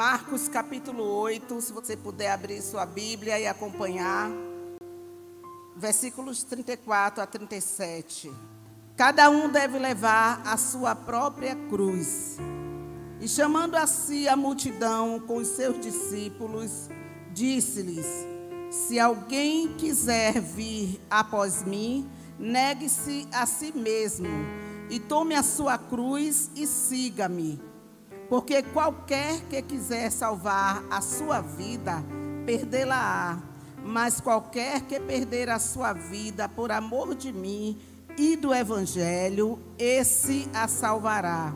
Marcos capítulo 8, se você puder abrir sua Bíblia e acompanhar, versículos 34 a 37. Cada um deve levar a sua própria cruz. E chamando a si a multidão com os seus discípulos, disse-lhes: se alguém quiser vir após mim, negue-se a si mesmo e tome a sua cruz e siga-me. Porque qualquer que quiser salvar a sua vida, perdê-la-á. Mas qualquer que perder a sua vida por amor de mim e do Evangelho, esse a salvará.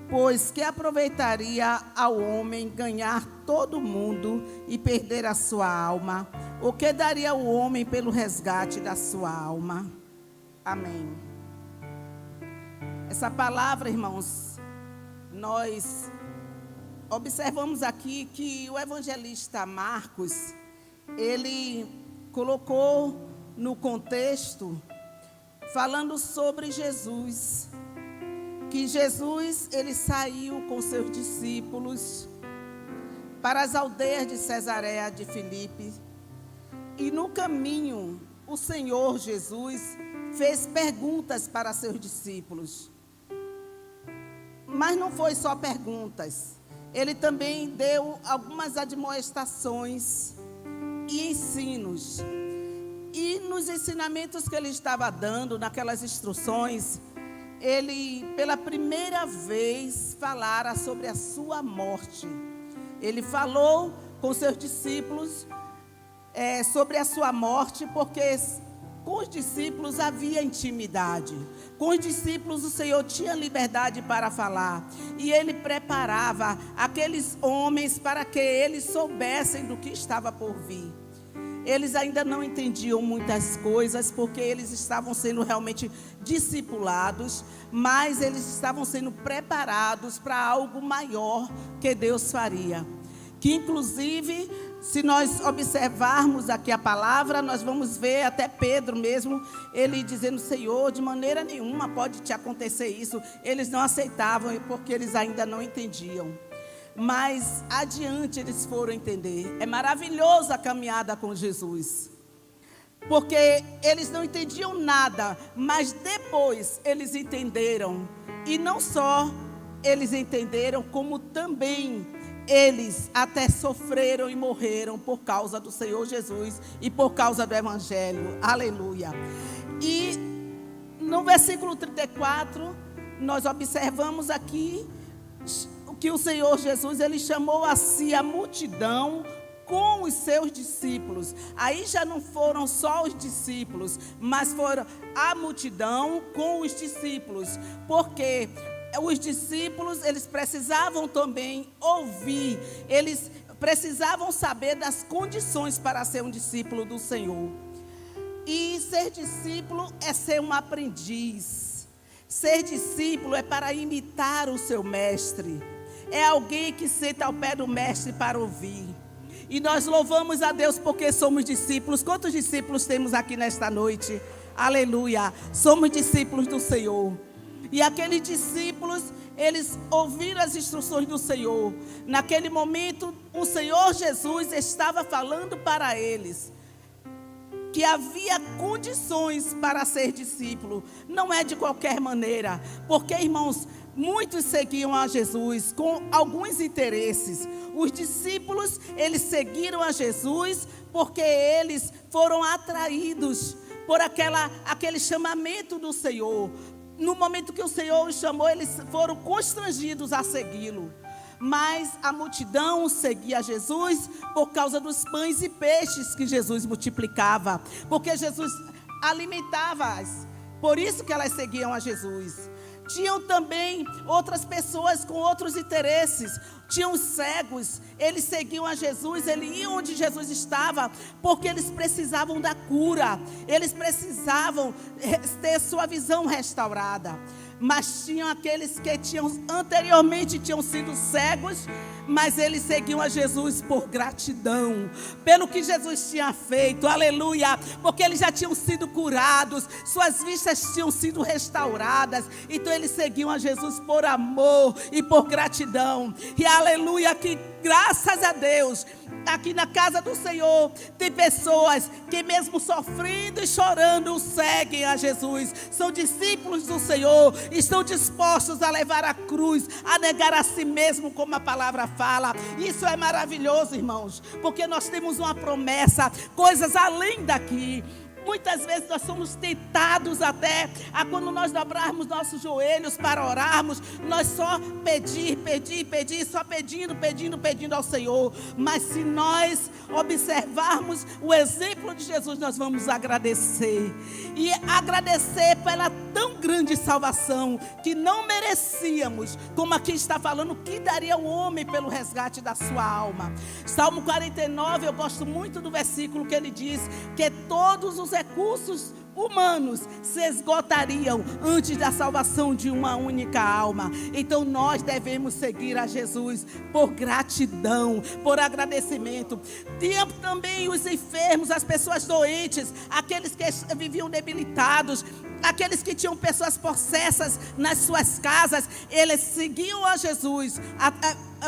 Pois que aproveitaria ao homem ganhar todo o mundo e perder a sua alma? O que daria o homem pelo resgate da sua alma? Amém. Essa palavra, irmãos, nós observamos aqui que o evangelista Marcos, ele colocou no contexto, falando sobre Jesus, que Jesus, ele saiu com seus discípulos para as aldeias de Cesareia de Filipe, e no caminho, o Senhor Jesus fez perguntas para seus discípulos. Mas não foi só perguntas, ele também deu algumas admoestações e ensinos. E nos ensinamentos que ele estava dando, naquelas instruções, ele pela primeira vez falara sobre a sua morte. Ele falou com seus discípulos sobre a sua morte, porque com os discípulos havia intimidade. Com os discípulos o Senhor tinha liberdade para falar. E ele preparava aqueles homens para que eles soubessem do que estava por vir. Eles ainda não entendiam muitas coisas, porque eles estavam sendo realmente discipulados, mas eles estavam sendo preparados para algo maior que Deus faria. Que inclusive, se nós observarmos aqui a palavra, nós vamos ver até Pedro mesmo, ele dizendo: Senhor, de maneira nenhuma pode te acontecer isso. Eles não aceitavam, porque eles ainda não entendiam. Mas adiante eles foram entender. É maravilhosa a caminhada com Jesus, porque eles não entendiam nada, mas depois eles entenderam. E não só eles entenderam, como também eles até sofreram e morreram por causa do Senhor Jesus e por causa do Evangelho. Aleluia. E no versículo 34, nós observamos aqui que o Senhor Jesus, ele chamou a si a multidão com os seus discípulos. Aí já não foram só os discípulos, mas foram a multidão com os discípulos. Porque os discípulos, eles precisavam também ouvir, eles precisavam saber das condições para ser um discípulo do Senhor. E ser discípulo é ser um aprendiz. Ser discípulo é para imitar o seu mestre. É alguém que senta ao pé do mestre para ouvir. E nós louvamos a Deus porque somos discípulos. Quantos discípulos temos aqui nesta noite? Aleluia. Somos discípulos do Senhor. E aqueles discípulos, eles ouviram as instruções do Senhor. Naquele momento, o Senhor Jesus estava falando para eles que havia condições para ser discípulo. Não é de qualquer maneira. Porque, irmãos, muitos seguiam a Jesus com alguns interesses. Os discípulos, eles seguiram a Jesus porque eles foram atraídos por aquele chamamento do Senhor. No momento que o Senhor os chamou, eles foram constrangidos a segui-lo. Mas a multidão seguia Jesus por causa dos pães e peixes que Jesus multiplicava. Porque Jesus alimentava-as. Por isso que elas seguiam a Jesus. Tinham também outras pessoas com outros interesses. Tinham cegos, eles seguiam a Jesus, eles iam onde Jesus estava, porque eles precisavam da cura. Eles precisavam ter sua visão restaurada. Mas tinham aqueles que anteriormente tinham sido cegos, mas eles seguiam a Jesus por gratidão, pelo que Jesus tinha feito, aleluia, porque eles já tinham sido curados, suas vistas tinham sido restauradas, então eles seguiam a Jesus por amor e por gratidão, e aleluia, que Graças a Deus, aqui na casa do Senhor, tem pessoas que mesmo sofrendo e chorando seguem a Jesus. São discípulos do Senhor, estão dispostos a levar a cruz, a negar a si mesmo, como a palavra fala. Isso é maravilhoso, irmãos, porque nós temos uma promessa, coisas além daqui. Muitas vezes nós somos tentados até a quando nós dobrarmos nossos joelhos para orarmos, nós só pedir, só pedindo ao Senhor. Mas se nós observarmos o exemplo de Jesus, nós vamos agradecer. E agradecer pela tão grande salvação que não merecíamos, como aqui está falando, que daria o homem pelo resgate da sua alma. Salmo 49, eu gosto muito do versículo que ele diz que todos os recursos humanos se esgotariam antes da salvação de uma única alma. Então nós devemos seguir a Jesus por gratidão, por agradecimento. Tinha também os enfermos, as pessoas doentes, aqueles que viviam debilitados, aqueles que tinham pessoas possessas nas suas casas. Eles seguiam a Jesus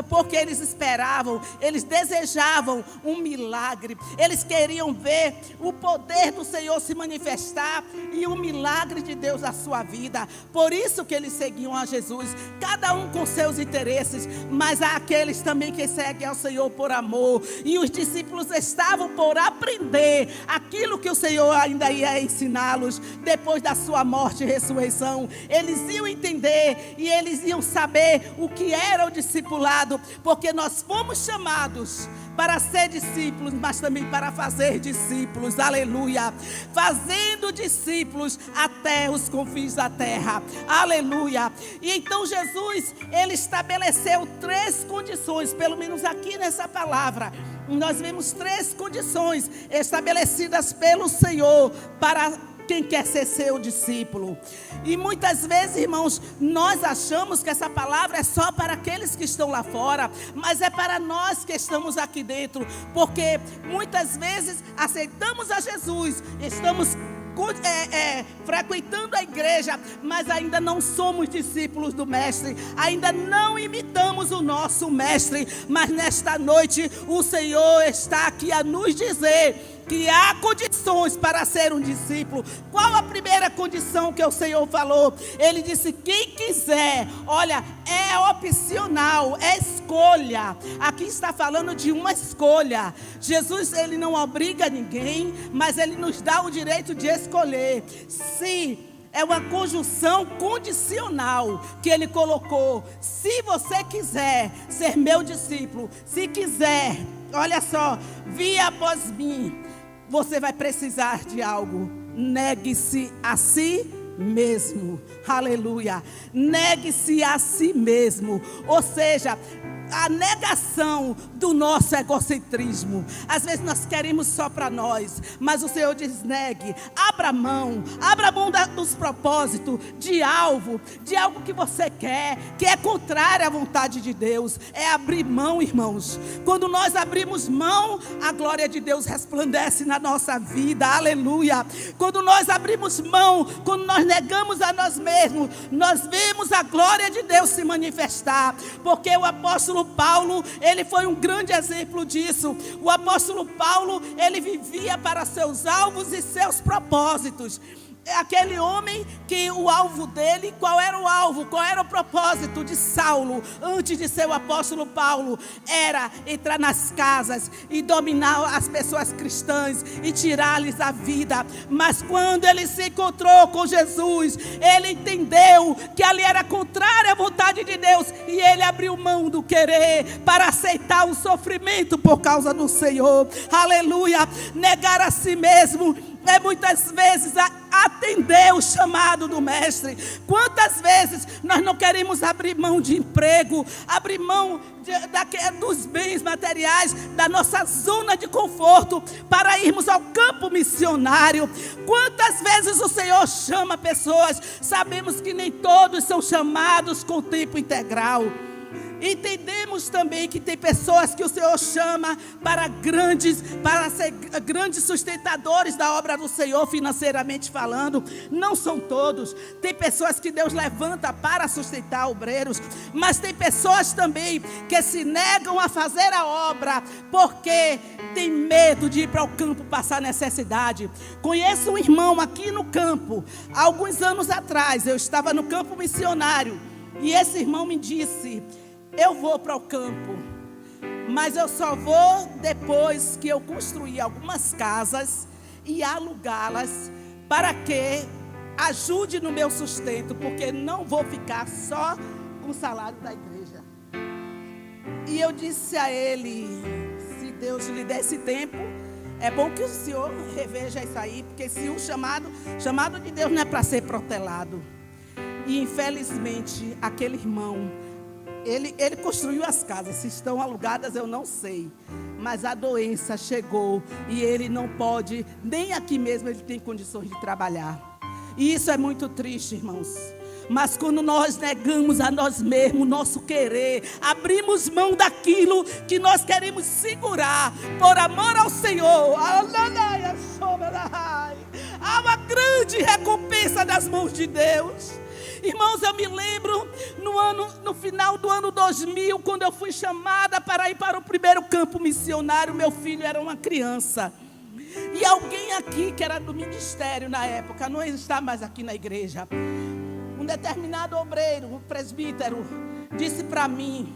porque eles esperavam, eles desejavam um milagre, eles queriam ver o poder do Senhor se manifestar e o milagre de Deus na sua vida. Por isso que eles seguiam a Jesus, cada um com seus interesses, mas há aqueles também que seguem ao Senhor por amor. E os discípulos estavam por aprender aquilo que o Senhor ainda ia ensiná-los depois da sua morte e ressurreição. Eles iam entender e eles iam saber o que era o discipulado, porque nós fomos chamados para ser discípulos, mas também para fazer discípulos. Aleluia. Fazendo discípulos até os confins da terra. Aleluia. E então Jesus, ele estabeleceu 3 condições, pelo menos aqui nessa palavra nós vemos 3 condições estabelecidas pelo Senhor para quem quer ser seu discípulo. E muitas vezes, irmãos, nós achamos que essa palavra é só para aqueles que estão lá fora, mas é para nós que estamos aqui dentro, porque muitas vezes aceitamos a Jesus, estamos frequentando a igreja, mas ainda não somos discípulos do Mestre, ainda não imitamos o nosso Mestre. Mas nesta noite o Senhor está aqui a nos dizer que há condições para ser um discípulo. Qual a primeira condição que o Senhor falou? Ele disse: quem quiser. Olha, é opcional, é escolha. Aqui está falando de uma escolha. Jesus, ele não obriga ninguém, mas ele nos dá o direito de escolher. Se é uma conjunção condicional que ele colocou. Se você quiser ser meu discípulo, se quiser, olha só, vir após mim, você vai precisar de algo. Negue-se a si mesmo. Aleluia. Negue-se a si mesmo. Ou seja, a negação do nosso egocentrismo. Às vezes nós queremos só para nós, mas o Senhor diz: negue, abra mão dos propósitos, de algo que você quer, que é contrário à vontade de Deus. É abrir mão, irmãos. Quando nós abrimos mão, a glória de Deus resplandece na nossa vida. Aleluia. Quando nós abrimos mão, quando nós negamos a nós mesmos, nós vemos a glória de Deus se manifestar. Porque o apóstolo Paulo, ele foi um grande exemplo disso. O apóstolo Paulo, ele vivia para seus alvos e seus propósitos. Aquele homem que o alvo dele, qual era o alvo, qual era o propósito de Saulo, antes de ser o apóstolo Paulo? Era entrar nas casas e dominar as pessoas cristãs e tirar-lhes a vida. Mas quando ele se encontrou com Jesus, ele entendeu que ali era contrário à vontade de Deus, e ele abriu mão do querer para aceitar o sofrimento por causa do Senhor. Aleluia. Negar a si mesmo é muitas vezes atender o chamado do Mestre. Quantas vezes nós não queremos abrir mão de emprego, abrir mão dos bens materiais, da nossa zona de conforto, para irmos ao campo missionário? Quantas vezes o Senhor chama pessoas, sabemos que nem todos são chamados com tempo integral. Entendemos também que tem pessoas que o Senhor chama para ser grandes sustentadores da obra do Senhor, financeiramente falando. Não são todos. Tem pessoas que Deus levanta para sustentar obreiros, mas tem pessoas também que se negam a fazer a obra porque tem medo de ir para o campo passar necessidade. Conheço um irmão aqui no campo. Há alguns anos atrás eu estava no campo missionário e esse irmão me disse: eu vou para o campo, mas eu só vou depois que eu construir algumas casas e alugá-las para que ajude no meu sustento, porque não vou ficar só com o salário da igreja. E eu disse a ele: se Deus lhe der esse tempo, é bom que o senhor reveja isso aí, porque se o chamado de Deus não é para ser protelado. E infelizmente aquele irmão, ele construiu as casas, se estão alugadas eu não sei, mas a doença chegou e ele não pode, nem aqui mesmo ele tem condições de trabalhar. E isso é muito triste, irmãos. Mas quando nós negamos a nós mesmos, nosso querer, abrimos mão daquilo que nós queremos segurar, por amor ao Senhor, há uma grande recompensa nas mãos de Deus. Irmãos, eu me lembro no final do ano 2000, quando eu fui chamada para ir para o primeiro campo missionário. Meu filho era uma criança. E alguém aqui, que era do ministério na época, não está mais aqui na igreja, um determinado obreiro, um presbítero, disse para mim,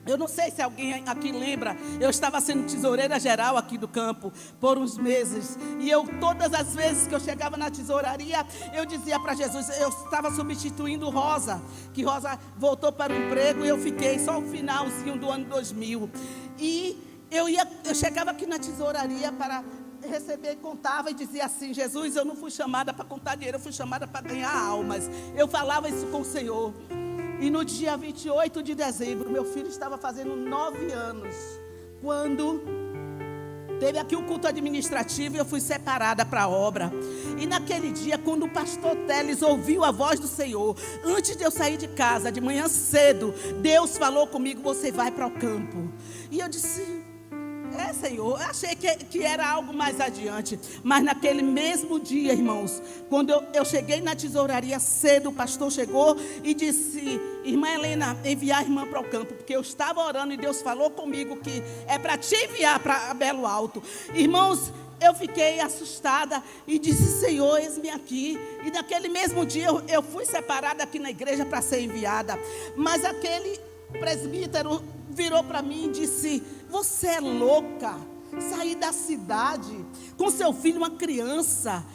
eu não sei se alguém aqui lembra, eu estava sendo tesoureira geral aqui do campo por uns meses. E todas as vezes que eu chegava na tesouraria, eu dizia para Jesus, eu estava substituindo Rosa, que Rosa voltou para o emprego e eu fiquei só o finalzinho do ano 2000. E eu chegava aqui na tesouraria para receber, contava e dizia assim: Jesus, eu não fui chamada para contar dinheiro, eu fui chamada para ganhar almas. Eu falava isso com o Senhor. E no dia 28 de dezembro, meu filho estava fazendo 9 anos, quando teve aqui o culto administrativo e eu fui separada para a obra. E naquele dia, quando o pastor Teles ouviu a voz do Senhor, antes de eu sair de casa, de manhã cedo, Deus falou comigo: você vai para o campo. E eu disse: Senhor, eu achei que era algo mais adiante. Mas naquele mesmo dia, irmãos, quando eu cheguei na tesouraria cedo, o pastor chegou e disse: irmã Helena, enviar a irmã para o campo, porque eu estava orando e Deus falou comigo que é para te enviar para Belo Alto. Irmãos, eu fiquei assustada e disse: Senhor, eis-me aqui. E naquele mesmo dia eu fui separada aqui na igreja para ser enviada. Mas aquele presbítero virou para mim e disse: você é louca, sair da cidade com seu filho, uma criança,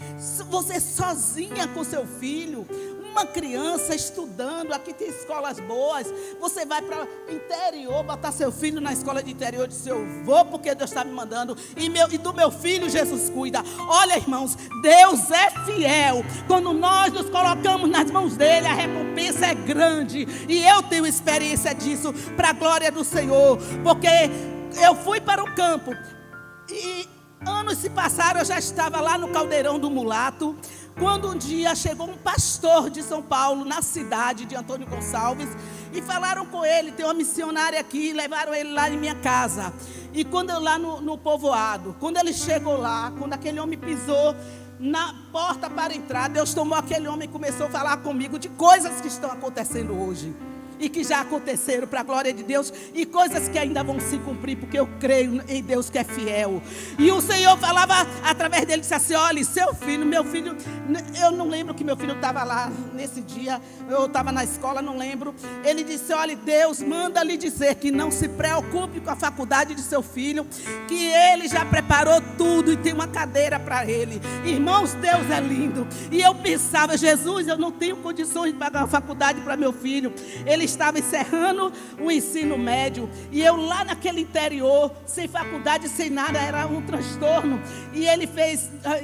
você sozinha com seu filho, uma criança estudando, aqui tem escolas boas, você vai para o interior, botar seu filho na escola de interior. Eu disse: eu vou, porque Deus está me mandando, e do meu filho Jesus cuida. Olha, irmãos, Deus é fiel. Quando nós nos colocamos nas mãos dele, a recompensa é grande, e eu tenho experiência disso, para a glória do Senhor, porque eu fui para o campo, e anos se passaram, eu já estava lá no Caldeirão do Mulato, quando um dia chegou um pastor de São Paulo, na cidade de Antônio Gonçalves, e falaram com ele: tem uma missionária aqui, levaram ele lá em minha casa. E quando eu lá no povoado, quando ele chegou lá, quando aquele homem pisou na porta para entrar, Deus tomou aquele homem e começou a falar comigo de coisas que estão acontecendo hoje, e que já aconteceram, para a glória de Deus, e coisas que ainda vão se cumprir, porque eu creio em Deus que é fiel. E o Senhor falava através dele, disse assim: olha, seu filho, meu filho, eu não lembro que meu filho estava lá nesse dia, eu estava na escola, não lembro. Ele disse: olha, Deus manda lhe dizer que não se preocupe com a faculdade de seu filho, que ele já preparou tudo e tem uma cadeira para ele. Irmãos, Deus é lindo. E eu pensava: Jesus, eu não tenho condições de pagar a faculdade para meu filho. Ele estava encerrando o ensino médio, e eu lá naquele interior, sem faculdade, sem nada, era um transtorno. E ele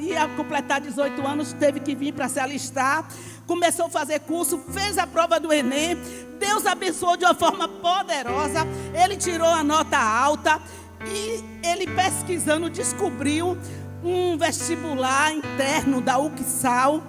ia completar 18 anos, teve que vir para se alistar, começou a fazer curso, fez a prova do Enem, Deus abençoou de uma forma poderosa, ele tirou a nota alta, e ele pesquisando descobriu um vestibular interno da UCSAL,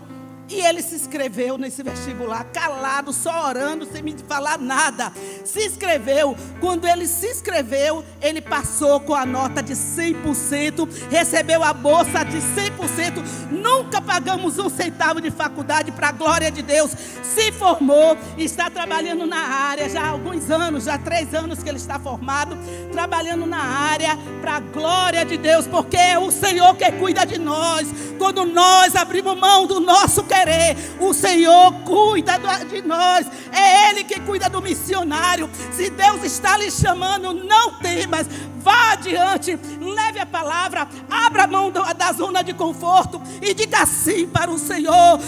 E ele se inscreveu nesse vestibular, calado, só orando, sem me falar nada. Se inscreveu. Quando ele se inscreveu, ele passou com a nota de 100%, recebeu a bolsa de 100%. Nunca pagamos um centavo de faculdade, para a glória de Deus. Se formou, está trabalhando na área já há alguns anos, já há 3 anos que ele está formado, trabalhando na área, para a glória de Deus, porque é o Senhor que cuida de nós. Quando nós abrimos mão do nosso querer, o Senhor cuida de nós. É Ele que cuida do missionário. Se Deus está lhe chamando, não temas, vá adiante, leve a palavra, abra a mão da zona de conforto e diga assim para o Senhor: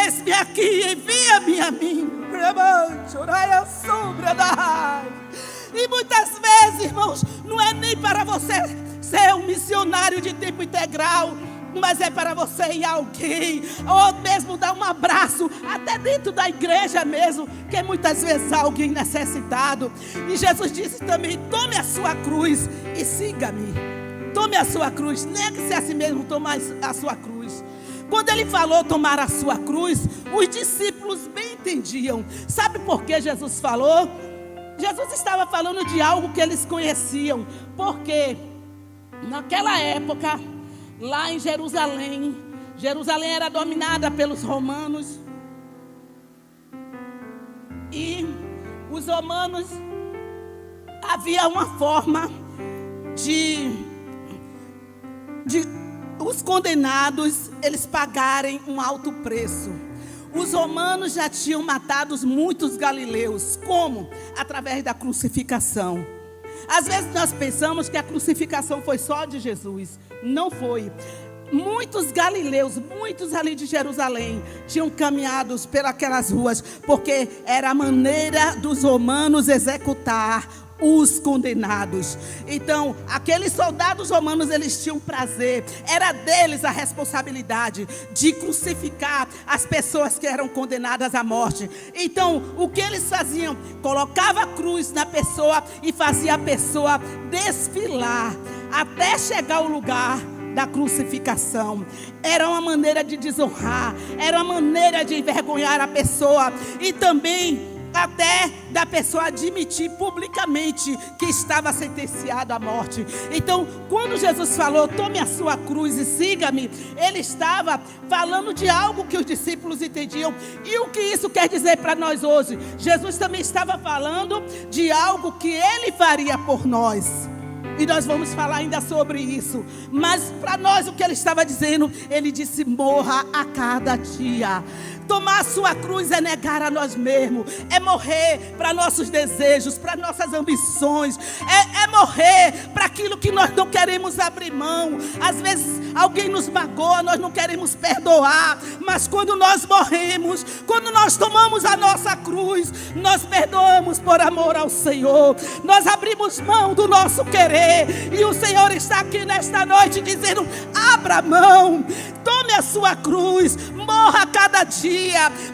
eis-me aqui, envia-me a mim. E muitas vezes, irmãos, não é nem para você ser um missionário de tempo integral, mas é para você ir a alguém, ou mesmo dar um abraço, até dentro da igreja mesmo, que muitas vezes há alguém necessitado. E Jesus disse também: tome a sua cruz e siga-me. Tome a sua cruz, negue-se a si mesmo, tomar a sua cruz. Quando ele falou tomar a sua cruz, os discípulos bem entendiam. Sabe por que Jesus falou? Jesus estava falando de algo que eles conheciam, porque naquela época, lá em Jerusalém era dominada pelos romanos. E os romanos, havia uma forma de os condenados, eles pagarem um alto preço. Os romanos já tinham matado muitos galileus. Como? Através da crucificação. Às vezes nós pensamos que a crucificação foi só de Jesus. Não foi. Muitos galileus, muitos ali de Jerusalém, tinham caminhado pelas ruas, porque era a maneira dos romanos executar os condenados. Então, aqueles soldados romanos, eles tinham prazer, era deles a responsabilidade de crucificar as pessoas que eram condenadas à morte. Então, o que eles faziam? Colocava a cruz na pessoa e fazia a pessoa desfilar até chegar ao lugar da crucificação. Era uma maneira de desonrar, era uma maneira de envergonhar a pessoa, e também até da pessoa admitir publicamente que estava sentenciado à morte. Então, quando Jesus falou: tome a sua cruz e siga-me, ele estava falando de algo que os discípulos entendiam. E o que isso quer dizer para nós hoje? Jesus também estava falando de algo que ele faria por nós. E nós vamos falar ainda sobre isso. Mas para nós, o que ele estava dizendo? Ele disse: morra a cada dia. Tomar a sua cruz é negar a nós mesmos, é morrer para nossos desejos, para nossas ambições, é morrer para aquilo que nós não queremos abrir mão. Às vezes alguém nos magoa, nós não queremos perdoar, mas quando nós morremos, quando nós tomamos a nossa cruz, nós perdoamos por amor ao Senhor, nós abrimos mão do nosso querer, e o Senhor está aqui nesta noite dizendo: abra mão, tome a sua cruz, morra a cada dia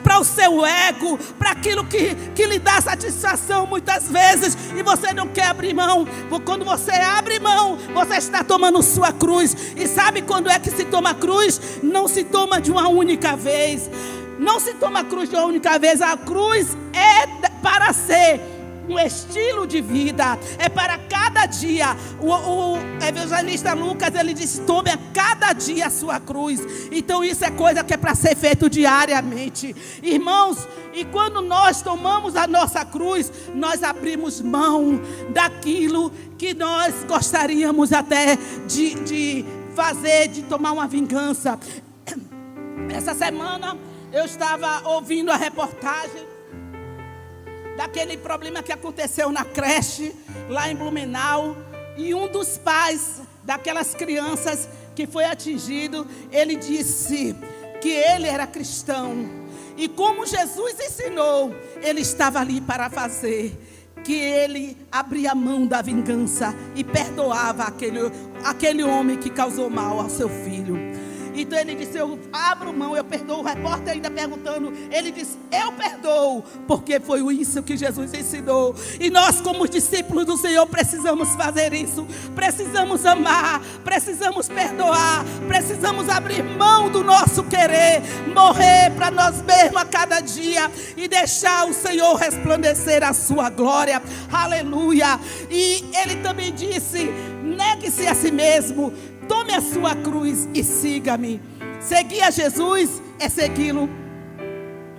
para o seu ego, para aquilo que lhe dá satisfação muitas vezes, e você não quer abrir mão. Quando você abre mão, você está tomando sua cruz. E sabe quando é que se toma cruz? Não se toma de uma única vez. Não se toma a cruz de uma única vez. A cruz é para ser um estilo de vida, é para cada dia. O evangelista Lucas, ele disse: tome a cada dia a sua cruz. Então isso é coisa que é para ser feito diariamente, irmãos. E quando nós tomamos a nossa cruz, nós abrimos mão daquilo que nós gostaríamos até de fazer, de tomar uma vingança. Essa semana eu estava ouvindo a reportagem daquele problema que aconteceu na creche, lá em Blumenau. E um dos pais daquelas crianças que foi atingido, ele disse que ele era cristão. E como Jesus ensinou, ele estava ali para fazer, que ele abria mão da vingança e perdoava aquele homem que causou mal ao seu filho. Então ele disse: eu abro mão, eu perdoo. O repórter ainda perguntando, ele disse: eu perdoo, porque foi isso que Jesus ensinou. E nós, como discípulos do Senhor, precisamos fazer isso. Precisamos amar, precisamos perdoar, precisamos abrir mão do nosso querer, morrer para nós mesmos a cada dia e deixar o Senhor resplandecer a sua glória. Aleluia. E ele também disse: negue-se a si mesmo, tome a sua cruz e siga-me. Seguir a Jesus é segui-lo,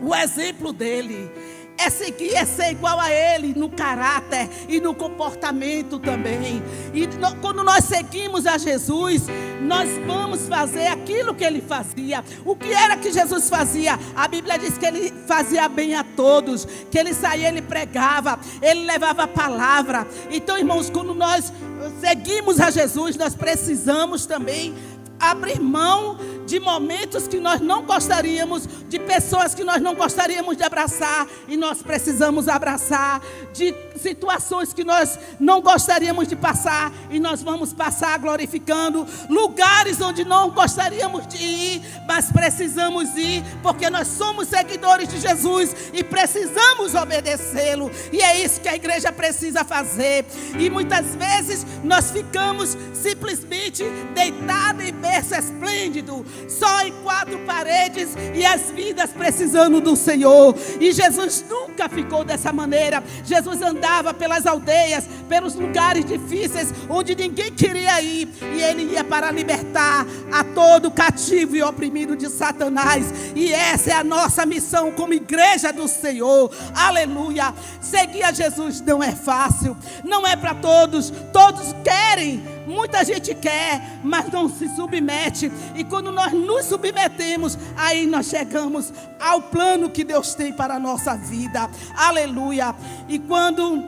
o exemplo dele. É seguir, é ser igual a Ele no caráter e no comportamento também. E quando nós seguimos a Jesus, nós vamos fazer aquilo que Ele fazia. O que era que Jesus fazia? A Bíblia diz que Ele fazia bem a todos, que Ele saía, Ele pregava, Ele levava a palavra. Então, irmãos, quando nós seguimos a Jesus, nós precisamos também abrir mão de momentos que nós não gostaríamos, de pessoas que nós não gostaríamos de abraçar, e nós precisamos abraçar, de situações que nós não gostaríamos de passar, e nós vamos passar glorificando, lugares onde não gostaríamos de ir, mas precisamos ir, porque nós somos seguidores de Jesus e precisamos obedecê-lo, e é isso que a igreja precisa fazer. E muitas vezes nós ficamos simplesmente deitados em berço esplêndido, só em quatro paredes, e as vidas precisando do Senhor. E Jesus nunca ficou dessa maneira. Jesus andava pelas aldeias, pelos lugares difíceis, onde ninguém queria ir, e Ele ia para libertar a todo cativo e oprimido de Satanás. E essa é a nossa missão como igreja do Senhor. Aleluia. Seguir a Jesus não é fácil, não é para todos. Todos querem, muita gente quer, mas não se submete. E quando nós nos submetemos, aí nós chegamos ao plano que Deus tem para a nossa vida. Aleluia. E quando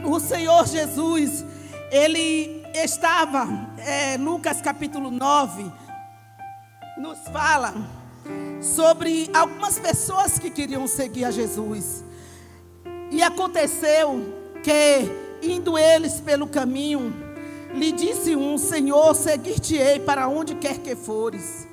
o Senhor Jesus, Ele estava, Lucas capítulo 9, nos fala sobre algumas pessoas que queriam seguir a Jesus. E aconteceu que, indo eles pelo caminho, lhe disse um: Senhor, seguir-te-ei para onde quer que fores.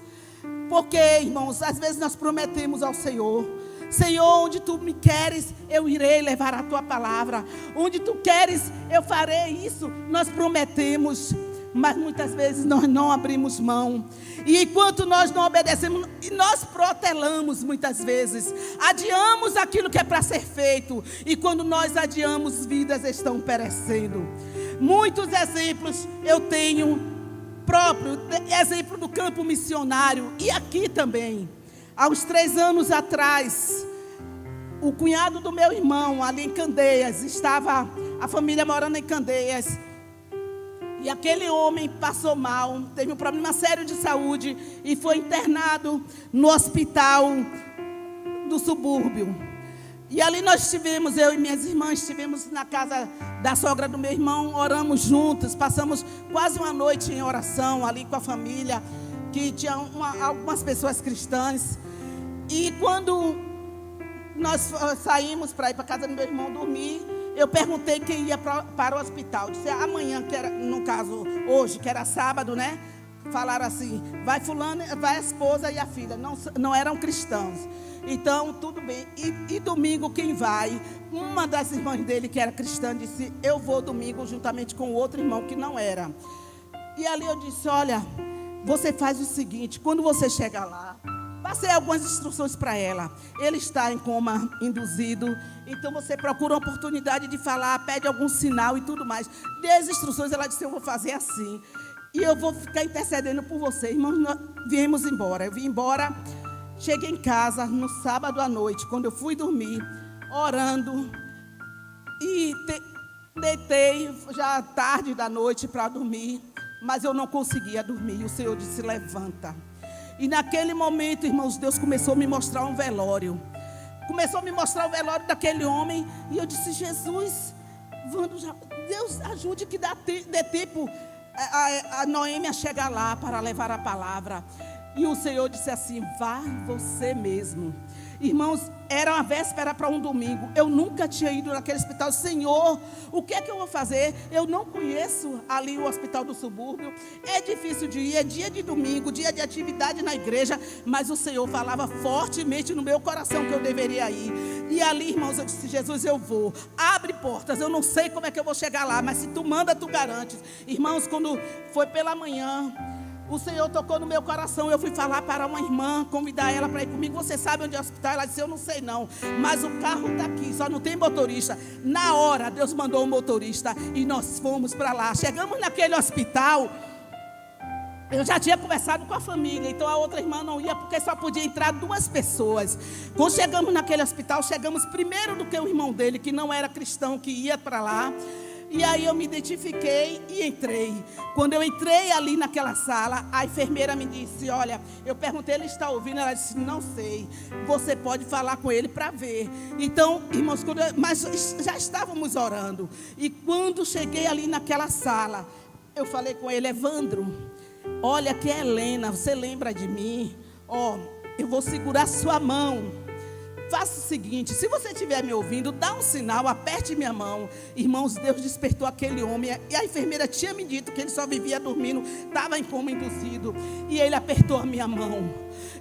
Porque, irmãos, às vezes nós prometemos ao Senhor: Senhor, onde tu me queres, eu irei levar a tua palavra. Onde tu queres, eu farei isso. Nós prometemos, mas muitas vezes nós não abrimos mão. E enquanto nós não obedecemos, nós protelamos muitas vezes. Adiamos aquilo que é para ser feito. E quando nós adiamos, vidas estão perecendo. Muitos exemplos eu tenho próprio, exemplo do campo missionário, e aqui também. Há uns 3 anos atrás, o cunhado do meu irmão, ali em Candeias, estava a família morando em Candeias, e aquele homem passou mal, teve um problema sério de saúde, e foi internado no hospital do subúrbio. E ali nós estivemos, eu e minhas irmãs, estivemos na casa da sogra do meu irmão, oramos juntos, passamos quase uma noite em oração ali com a família, que tinha algumas pessoas cristãs. E quando nós saímos para ir para a casa do meu irmão dormir, eu perguntei quem ia para o hospital. Disse: amanhã, que era, no caso hoje, que era sábado, né? Falaram assim: vai fulano, vai a esposa e a filha. Não eram cristãos. Então, tudo bem. E domingo quem vai? Uma das irmãs dele, que era cristã, disse: eu vou domingo juntamente com o outro irmão que não era. E ali eu disse: olha, você faz o seguinte, quando você chegar lá, passei algumas instruções para ela. Ele está em coma induzido, então você procura uma oportunidade de falar, pede algum sinal e tudo mais. Dê as instruções. Ela disse: eu vou fazer assim, e eu vou ficar intercedendo por você. Irmãos, nós viemos embora. Eu vim embora, cheguei em casa no sábado à noite, quando eu fui dormir, orando, e deitei já tarde da noite para dormir, mas eu não conseguia dormir. E o Senhor disse: levanta. E naquele momento, irmãos, Deus começou a me mostrar um velório. Começou a me mostrar o velório daquele homem. E eu disse: Jesus, Deus ajude que dê tempo a Noêmia chegar lá para levar a palavra. E o Senhor disse assim: vá você mesmo. Irmãos, era uma véspera para um domingo. Eu nunca tinha ido naquele hospital. Senhor, o que é que eu vou fazer? Eu não conheço ali o hospital do subúrbio. É difícil de ir, é dia de domingo, dia de atividade na igreja. Mas o Senhor falava fortemente no meu coração que eu deveria ir. E ali, irmãos, eu disse: Jesus, eu vou. Abre portas, eu não sei como é que eu vou chegar lá, mas se tu manda, tu garantes. Irmãos, quando foi pela manhã, o Senhor tocou no meu coração. Eu fui falar para uma irmã, convidar ela para ir comigo. Você sabe onde é o hospital? Ela disse: eu não sei não, mas o carro está aqui, só não tem motorista. Na hora, Deus mandou um motorista e nós fomos para lá. Chegamos naquele hospital. Eu já tinha conversado com a família, então a outra irmã não ia, porque só podia entrar 2 pessoas. Quando chegamos naquele hospital, chegamos primeiro do que o irmão dele, que não era cristão, que ia para lá. E aí eu me identifiquei e entrei. Quando eu entrei ali naquela sala, a enfermeira me disse: olha, eu perguntei, ele está ouvindo? Ela disse: não sei, você pode falar com ele para ver. Então, irmãos, mas já estávamos orando. E quando cheguei ali naquela sala, eu falei com ele: Evandro, olha, aqui é Helena, você lembra de mim? Eu vou segurar sua mão. Faça o seguinte: se você estiver me ouvindo, dá um sinal, aperte minha mão. Irmãos, Deus despertou aquele homem. E a enfermeira tinha me dito que ele só vivia dormindo, estava em coma induzido. E ele apertou a minha mão.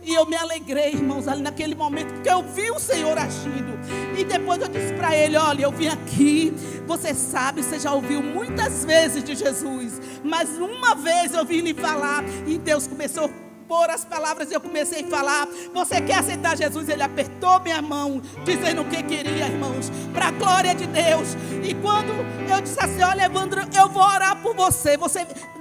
E eu me alegrei, irmãos, ali naquele momento, porque eu vi o Senhor agindo. E depois eu disse para ele: olha, eu vim aqui, você sabe, você já ouviu muitas vezes de Jesus, mas uma vez eu vim lhe falar. E Deus começou a pôr as palavras, eu comecei a falar: você quer aceitar Jesus? Ele apertou minha mão, dizendo o que queria, irmãos, para a glória de Deus. E quando eu disse assim: olha, Evandro, eu vou orar por você,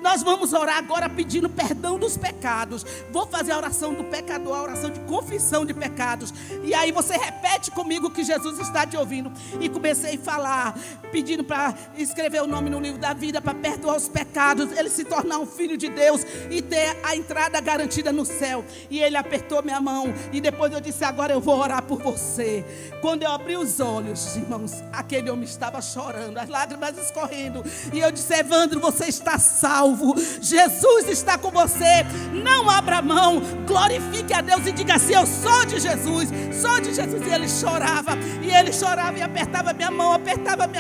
nós vamos orar agora pedindo perdão dos pecados. Vou fazer a oração do pecador, a oração de confissão de pecados. E aí você repete comigo que Jesus está te ouvindo. E comecei a falar, pedindo para escrever o nome no livro da vida, para perdoar os pecados, ele se tornar um filho de Deus e ter a entrada garantida no céu. E ele apertou minha mão. E depois eu disse: agora eu vou orar por você. Quando eu abri os olhos, irmãos, aquele homem estava chorando, as lágrimas escorrendo. E eu disse: Evandro, você está salvo, Jesus está com você, não abra mão, glorifique a Deus e diga assim: eu sou de Jesus, sou de Jesus. E ele chorava e apertava minha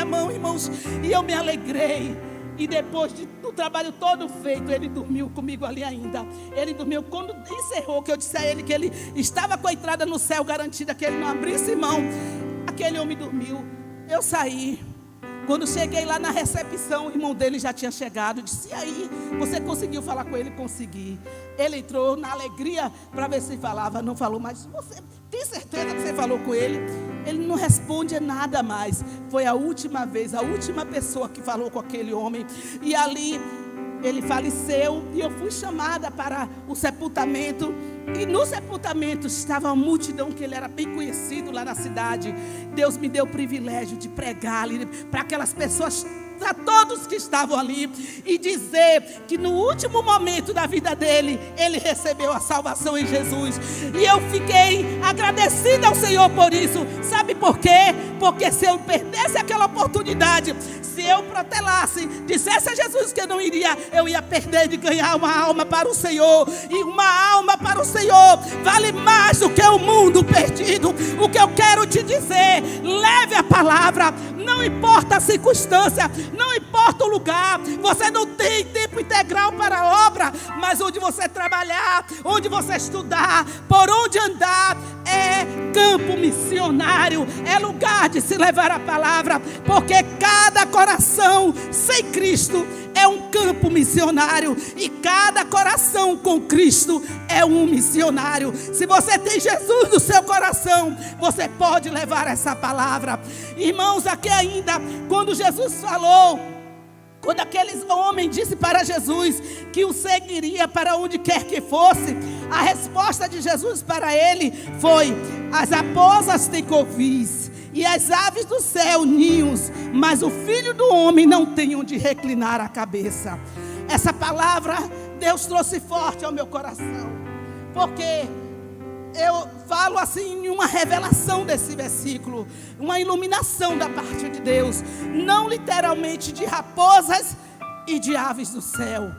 mão, irmãos. E eu me alegrei. E depois do trabalho todo feito, ele dormiu comigo ali ainda. Ele dormiu. Quando encerrou, que eu disse a ele que ele estava com a entrada no céu garantida, que ele não abrisse mão, aquele homem dormiu. Eu saí. Quando cheguei lá na recepção, o irmão dele já tinha chegado. Disse: e aí, você conseguiu falar com ele? Consegui. Ele entrou na alegria para ver se falava. Não falou, mas você tem certeza que você falou com ele? Ele não responde nada mais. Foi a última vez, a última pessoa que falou com aquele homem. E ali ele faleceu. E eu fui chamada para o sepultamento. E no sepultamento estava uma multidão, que ele era bem conhecido lá na cidade. Deus me deu o privilégio de pregar ali para aquelas pessoas, para todos que estavam ali, e dizer que no último momento da vida dele, ele recebeu a salvação em Jesus. E eu fiquei agradecida ao Senhor por isso. Sabe por quê? Porque se eu perdesse aquela oportunidade, se eu protelasse, dissesse a Jesus que eu não iria, eu ia perder de ganhar uma alma para o Senhor. E uma alma para o Senhor vale mais do que o mundo perdido. O que eu quero te dizer: leve a palavra. Não importa a circunstância, não importa o lugar. Você não tem tempo integral para a obra, mas onde você trabalhar, onde você estudar, por onde andar, é campo missionário, é lugar de se levar a palavra, porque cada coração sem Cristo é um campo missionário, e cada coração com Cristo é um missionário. Se você tem Jesus no seu coração, você pode levar essa palavra. Irmãos, aqui ainda, quando Jesus falou, quando aquele homem disse para Jesus que o seguiria para onde quer que fosse, a resposta de Jesus para ele foi: as raposas têm covis e as aves do céu ninhos, mas o Filho do Homem não tem onde reclinar a cabeça. Essa palavra Deus trouxe forte ao meu coração, porque eu falo assim, uma revelação desse versículo, uma iluminação da parte de Deus, não literalmente de raposas e de aves do céu,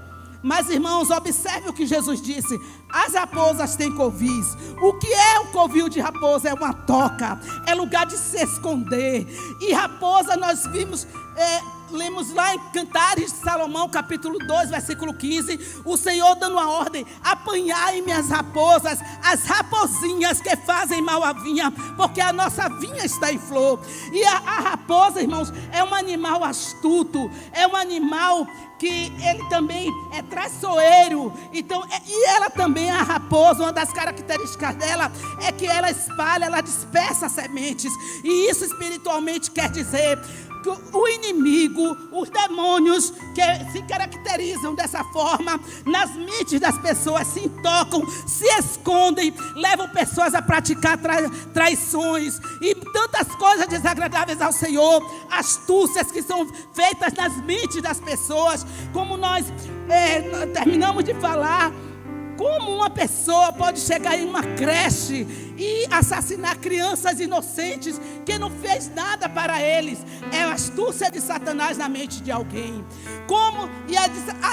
Mas, irmãos, observe o que Jesus disse. As raposas têm covis. O que é o covil de raposa? É uma toca, é lugar de se esconder. E raposa nós vimos, lemos lá em Cantares de Salomão, capítulo 2, versículo 15, o Senhor dando a ordem: apanhai-me as raposas, as raposinhas que fazem mal à vinha, porque a nossa vinha está em flor. E a raposa, irmãos, é um animal astuto, é um animal que ele também é traiçoeiro. Então, e ela também, a raposa, uma das características dela é que ela espalha, ela dispersa sementes. E isso espiritualmente quer dizer que o inimigo, os demônios que se caracterizam dessa forma, nas mentes das pessoas, se intocam, se escondem, levam pessoas a praticar traições e tantas coisas desagradáveis ao Senhor, astúcias que são feitas nas mentes das pessoas. Como nós terminamos de falar, como uma pessoa pode chegar em uma creche e assassinar crianças inocentes que não fez nada para eles? É a astúcia de Satanás na mente de alguém. Como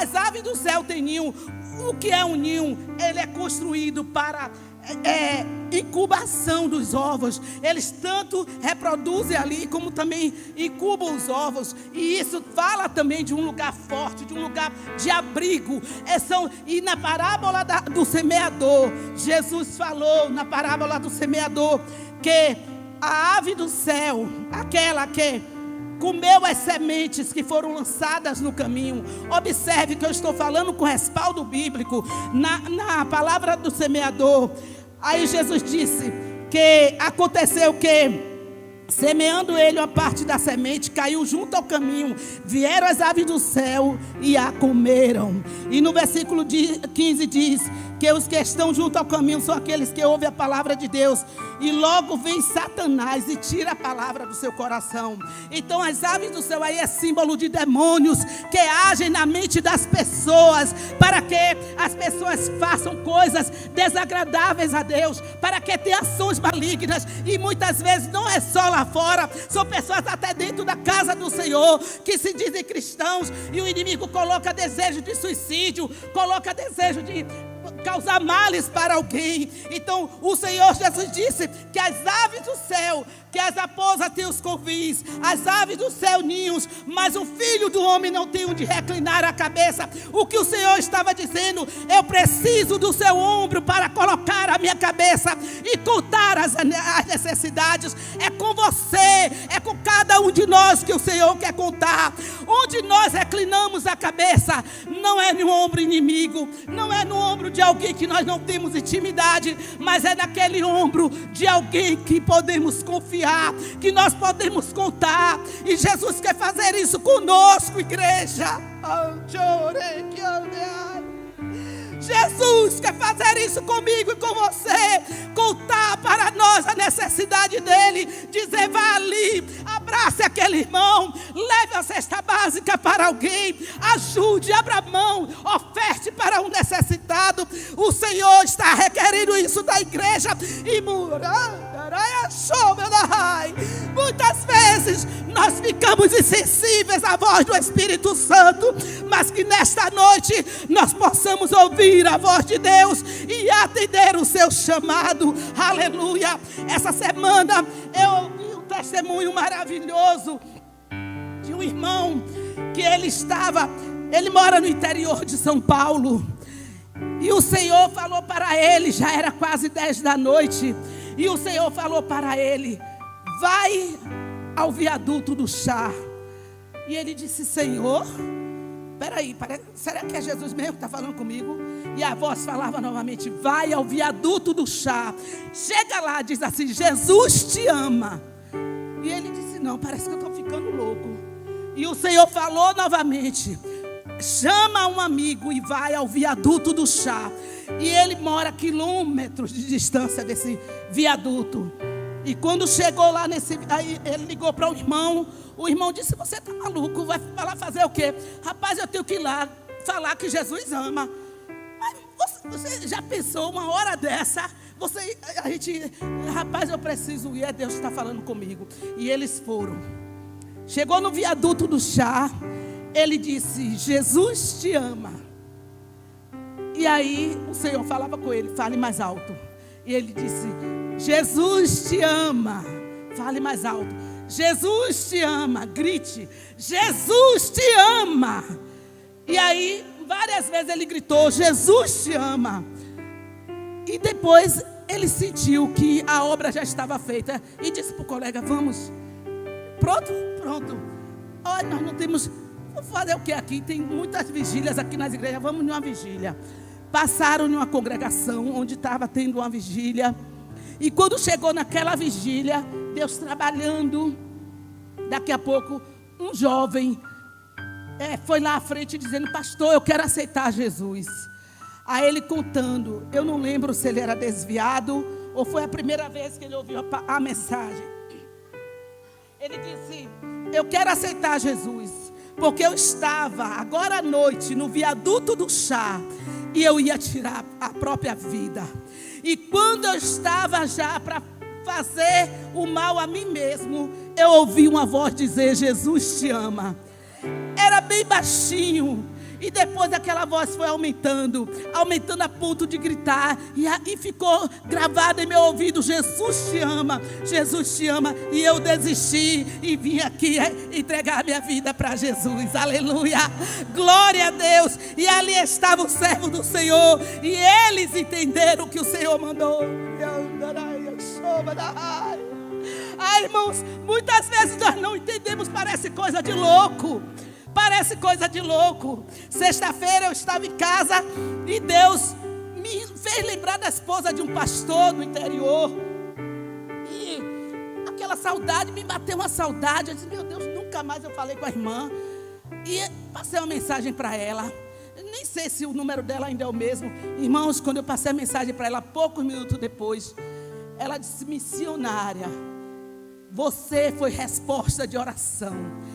as aves do céu têm ninho. O que é um ninho? Ele é construído para incubação dos ovos. Eles tanto reproduzem ali, como também incubam os ovos. E isso fala também de um lugar forte, de um lugar de abrigo. E na parábola do semeador, Jesus falou na parábola do semeador que a ave do céu, aquela que comeu as sementes que foram lançadas no caminho. Observe que eu estou falando com respaldo bíblico na palavra do semeador. Aí Jesus disse que aconteceu que, semeando ele uma parte da semente, caiu junto ao caminho, vieram as aves do céu e a comeram. E no versículo 15 diz que os que estão junto ao caminho são aqueles que ouvem a palavra de Deus, e logo vem Satanás e tira a palavra do seu coração. Então as aves do céu aí é símbolo de demônios que agem na mente das pessoas, para que as pessoas façam coisas desagradáveis a Deus, para que tenham ações malignas. E muitas vezes não é só lá fora, são pessoas até dentro da casa do Senhor que se dizem cristãos, e o inimigo coloca desejo de suicídio, coloca desejo de causar males para alguém. Então o Senhor Jesus disse que as aves do céu, que as raposas têm os covis, as aves do céu ninhos, mas o filho do homem não tem onde reclinar a cabeça. O que o Senhor estava dizendo: eu preciso do seu ombro para colocar a minha cabeça e contar as necessidades. É com você, é com cada um de nós que o Senhor quer contar. Onde nós reclinamos a cabeça não é no ombro inimigo, não é no ombro de alguém que nós não temos intimidade, mas é naquele ombro de alguém que podemos confiar, que nós podemos contar. E Jesus quer fazer isso conosco, igreja. Jesus quer fazer isso comigo e com você, contar para nós a necessidade dele, dizer: vá ali, abrace aquele irmão, leve a cesta básica para alguém, ajude, abra mão, oferte para um necessitado. O Senhor está requerendo isso da igreja. E muitas vezes nós ficamos insensíveis à voz do Espírito Santo, mas que nesta noite nós possamos ouvir a voz de Deus e atender o seu chamado. Aleluia. Essa semana eu ouvi um testemunho maravilhoso de um irmão que ele mora no interior de São Paulo, e o Senhor falou para ele, já era quase 10 da noite, e o Senhor falou para ele: vai ao viaduto do chá. E ele disse: Senhor, peraí, será que é Jesus mesmo que está falando comigo? E a voz falava novamente: vai ao viaduto do chá. Chega lá, diz assim: Jesus te ama. E ele disse: não, parece que eu estou ficando louco. E o Senhor falou novamente: chama um amigo e vai ao viaduto do chá. E ele mora a quilômetros de distância desse viaduto. E quando chegou lá aí ele ligou para o irmão. O irmão disse: você está maluco, vai lá fazer o quê? Rapaz, eu tenho que ir lá falar que Jesus ama. Mas você já pensou uma hora dessa? Rapaz, eu preciso ir, Deus está falando comigo. E eles foram. Chegou no viaduto do chá, ele disse: Jesus te ama. E aí o Senhor falava com ele: fale mais alto. E ele disse: Jesus te ama. Fale mais alto. Jesus te ama. Grite: Jesus te ama. E aí várias vezes ele gritou: Jesus te ama. E depois ele sentiu que a obra já estava feita e disse para o colega: vamos. Pronto? Pronto. Olha, nós não temos... Vamos fazer o que aqui? Tem muitas vigílias aqui nas igrejas. Vamos numa vigília. Passaram numa congregação onde estava tendo uma vigília. E quando chegou naquela vigília, Deus trabalhando, daqui a pouco um jovem foi lá à frente dizendo: pastor, eu quero aceitar Jesus. Aí ele contando, eu não lembro se ele era desviado ou foi a primeira vez que ele ouviu a mensagem. Ele disse: eu quero aceitar Jesus, porque eu estava agora à noite no viaduto do chá e eu ia tirar a própria vida. E quando eu estava já para fazer o mal a mim mesmo, eu ouvi uma voz dizer: Jesus te ama. Era bem baixinho. E depois aquela voz foi aumentando a ponto de gritar. E ficou gravado em meu ouvido: Jesus te ama, Jesus te ama. E eu desisti e vim aqui entregar minha vida para Jesus. Aleluia, glória a Deus. E ali estava o servo do Senhor, e eles entenderam o que o Senhor mandou. Irmãos, muitas vezes nós não entendemos, parece coisa de louco. Parece coisa de louco. Sexta-feira eu estava em casa e Deus me fez lembrar da esposa de um pastor do interior. E aquela saudade, me bateu uma saudade. Eu disse: meu Deus, nunca mais eu falei com a irmã. E passei uma mensagem para ela. Nem sei se o número dela ainda é o mesmo. Irmãos, quando eu passei a mensagem para ela, poucos minutos depois, ela disse: missionária, você foi resposta de oração.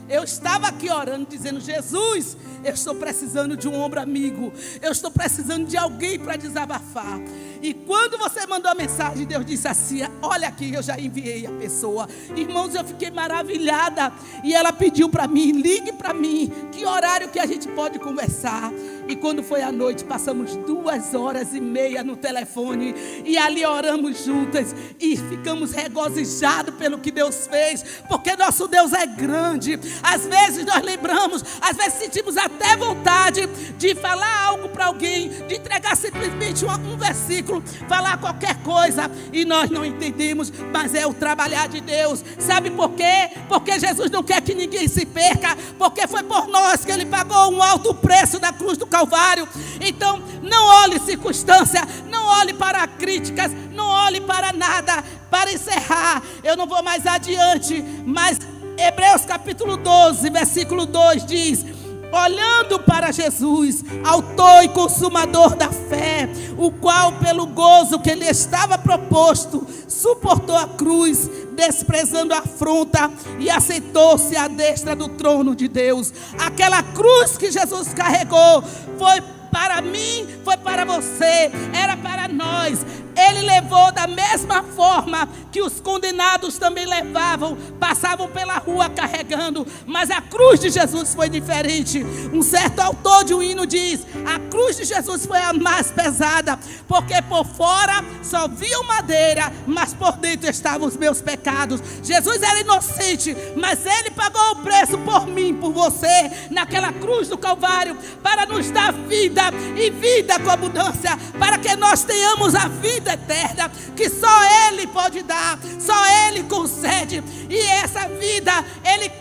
Eu estava aqui orando, dizendo: Jesus, eu estou precisando de um ombro amigo. Eu estou precisando de alguém para desabafar. E quando você mandou a mensagem, Deus disse assim: olha aqui, eu já enviei a pessoa. Irmãos, eu fiquei maravilhada. E ela pediu para mim: ligue para mim, que horário que a gente pode conversar. E quando foi à noite, passamos 2h30 no telefone. E ali oramos juntas. E ficamos regozijados pelo que Deus fez. Porque nosso Deus é grande. Às vezes nós lembramos, às vezes sentimos até vontade de falar algo para alguém, de entregar simplesmente um versículo, falar qualquer coisa, e nós não entendemos, mas é o trabalhar de Deus. Sabe por quê? Porque Jesus não quer que ninguém se perca, porque foi por nós que Ele pagou um alto preço na cruz do Calvário. Então não olhe circunstância, não olhe para críticas, não olhe para nada. Para encerrar, eu não vou mais adiante, mas Hebreus capítulo 12, versículo 2 diz: olhando para Jesus, autor e consumador da fé, o qual pelo gozo que lhe estava proposto, suportou a cruz, desprezando a afronta, e aceitou-se à destra do trono de Deus. Aquela cruz que Jesus carregou foi para mim, foi para você, era para nós. Ele levou da mesma forma que os condenados também levavam, passavam pela rua carregando, mas a cruz de Jesus foi diferente. Um certo autor de um hino diz: a cruz de Jesus foi a mais pesada, porque por fora só viam madeira, mas por dentro estavam os meus pecados. Jesus era inocente, mas Ele pagou o preço por mim, por você, naquela cruz do Calvário, para nos dar vida e vida com abundância, para que nós tenhamos a vida eterna, que só Ele pode dar, só Ele concede. E essa vida Ele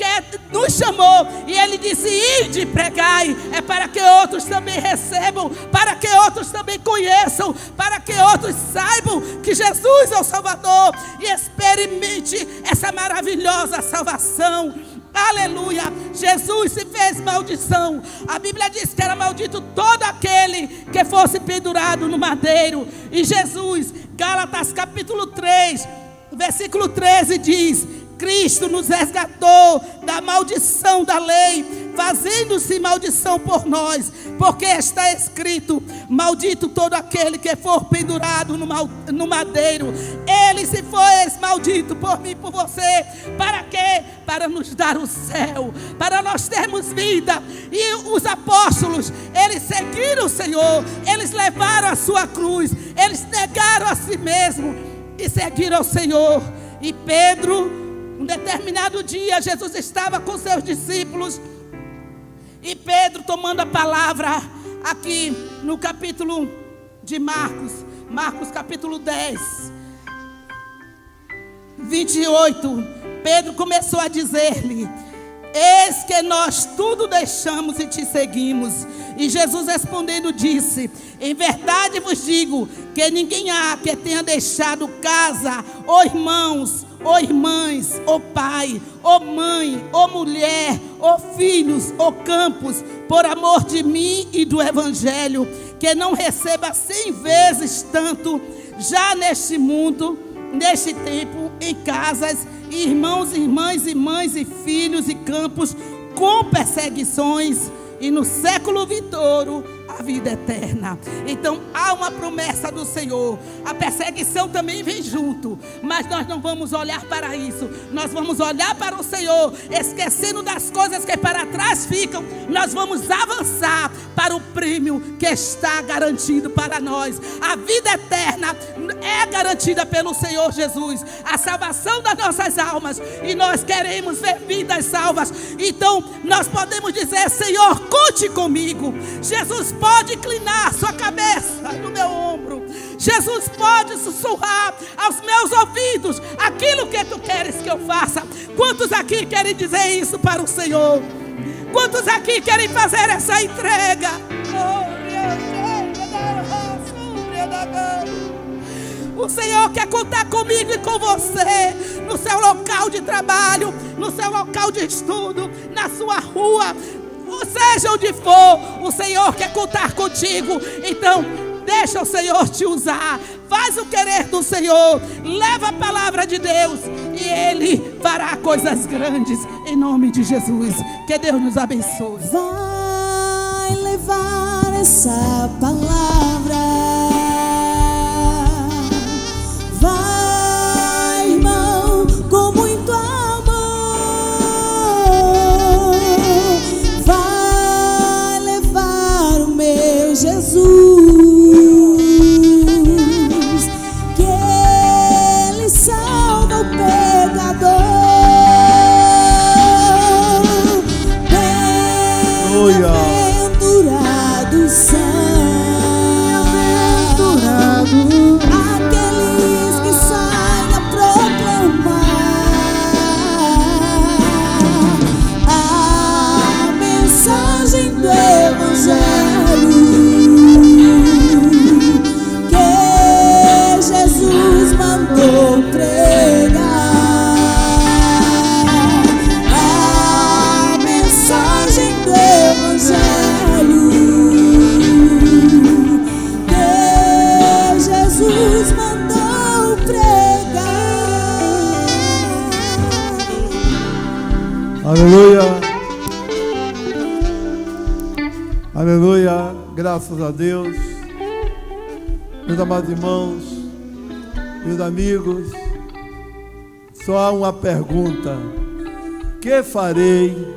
nos chamou, e Ele disse: ide e pregai, é para que outros também recebam, para que outros também conheçam, para que outros saibam que Jesus é o Salvador e experimente essa maravilhosa salvação. Aleluia. Jesus se fez maldição. A Bíblia diz que era maldito todo aquele que fosse pendurado no madeiro. E Jesus, Gálatas capítulo 3, versículo 13 diz: Cristo nos resgatou da maldição da lei, fazendo-se maldição por nós, porque está escrito: maldito todo aquele que for pendurado no madeiro. Ele se fez maldito por mim e por você. Para quê? Para nos dar o céu, para nós termos vida. E os apóstolos, eles seguiram o Senhor, eles levaram a sua cruz, eles negaram a si mesmo e seguiram o Senhor. E Pedro, um determinado dia, Jesus estava com seus discípulos, e Pedro tomando a palavra aqui no capítulo de Marcos capítulo 10, 28, Pedro começou a dizer-lhe: eis que nós tudo deixamos e te seguimos. E Jesus respondendo disse: em verdade vos digo que ninguém há que tenha deixado casa, ou irmãos, ou irmãs, ou pai, ou mãe, ou mulher, ou filhos, ou campos, por amor de mim e do Evangelho, que não receba 100 vezes tanto, já neste mundo, neste tempo, em casas, irmãos, irmãs, e mães, e filhos, e campos, com perseguições, e no século vindouro a vida eterna. Então há uma promessa do Senhor. A perseguição também vem junto, mas nós não vamos olhar para isso. Nós vamos olhar para o Senhor, esquecendo das coisas que para trás ficam. Nós vamos avançar para o prêmio que está garantido para nós. A vida eterna é garantida pelo Senhor Jesus, a salvação das nossas almas, e nós queremos ver vidas salvas. Então nós podemos dizer: Senhor, conte comigo. Jesus pode inclinar sua cabeça no meu ombro. Jesus pode sussurrar aos meus ouvidos aquilo que tu queres que eu faça. Quantos aqui querem dizer isso para o Senhor? Quantos aqui querem fazer essa entrega? O Senhor quer contar comigo e com você, no seu local de trabalho, no seu local de estudo, na sua rua, seja onde for, o Senhor quer contar contigo. Então deixa o Senhor te usar, faz o querer do Senhor, leva a palavra de Deus, e Ele fará coisas grandes, em nome de Jesus. Que Deus nos abençoe. Vai levar essa palavra, vai, irmão, com muito amor, vai levar o meu Jesus, que Ele salva o pecador. Bem-aventurados são aqueles que saem a proclamar a mensagem do Evangelho que Jesus mandou pregar. A mensagem do Evangelho que Jesus mandou pregar. Aleluia, aleluia, graças a Deus. Meus amados irmãos, meus amigos, só há uma pergunta: que farei?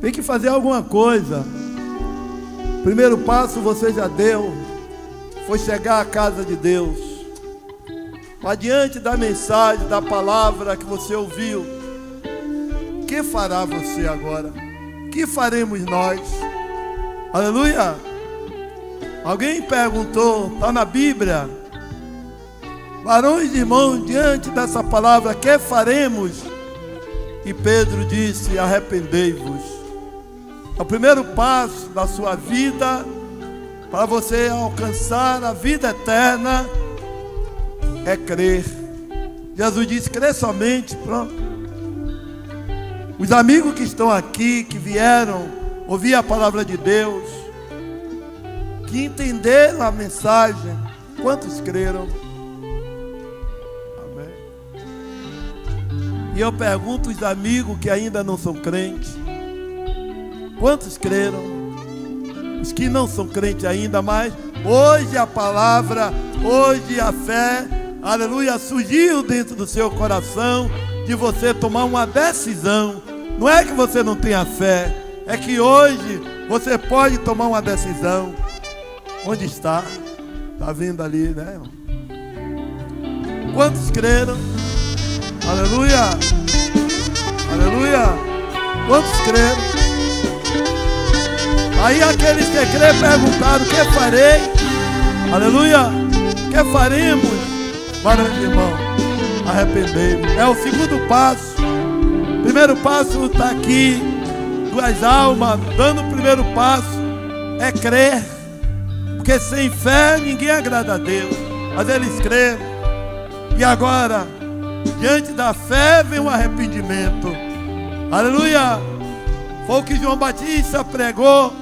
Tem que fazer alguma coisa. Primeiro passo você já deu, foi chegar à casa de Deus. Adiante da mensagem, da palavra que você ouviu, o que fará você agora? O que faremos nós? Aleluia! Alguém perguntou, está na Bíblia: varões e irmãos, diante dessa palavra, que faremos? E Pedro disse: arrependei-vos. O primeiro passo da sua vida, para você alcançar a vida eterna, é crer. Jesus disse: crer somente. Pronto. Os amigos que estão aqui, que vieram ouvir a palavra de Deus, que entenderam a mensagem, quantos creram? Amém. E eu pergunto os amigos que ainda não são crentes, quantos creram? Os que não são crentes ainda, mas hoje a palavra, hoje a fé, aleluia, surgiu dentro do seu coração, de você tomar uma decisão. Não é que você não tenha fé, é que hoje Você pode tomar uma decisão. Onde está? Está vindo ali, né, irmão? Quantos creram? Aleluia! Aleluia! Quantos creram? Aí aqueles que creram perguntaram: o que farei? Aleluia! O que faremos? Varões e irmãos, arrependei-vos. É o segundo passo. O primeiro passo está aqui. Duas almas dando o primeiro passo é crer. Porque sem fé ninguém agrada a Deus. Mas eles creram. E agora, diante da fé vem o arrependimento. Aleluia! Foi o que João Batista pregou.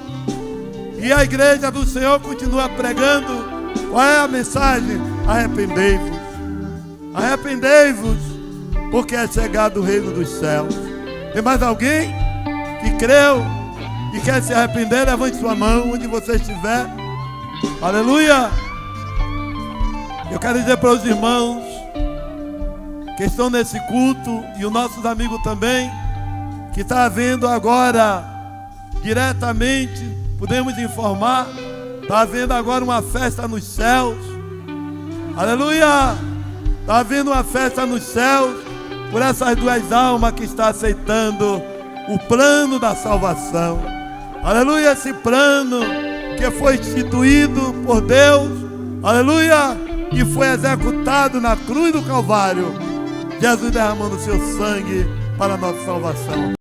E a igreja do Senhor continua pregando. Qual é a mensagem? Arrependei-vos. Arrependei-vos, porque é chegado o reino dos céus. Tem mais alguém que creu e quer se arrepender? Levante sua mão onde você estiver. Aleluia! Eu quero dizer para os irmãos que estão nesse culto e os nossos amigos também, que está havendo agora diretamente, podemos informar, está havendo agora uma festa nos céus. Aleluia! Está havendo uma festa nos céus por essas duas almas que estão aceitando o plano da salvação. Aleluia! Esse plano que foi instituído por Deus, aleluia, e foi executado na cruz do Calvário, Jesus derramando seu sangue para a nossa salvação.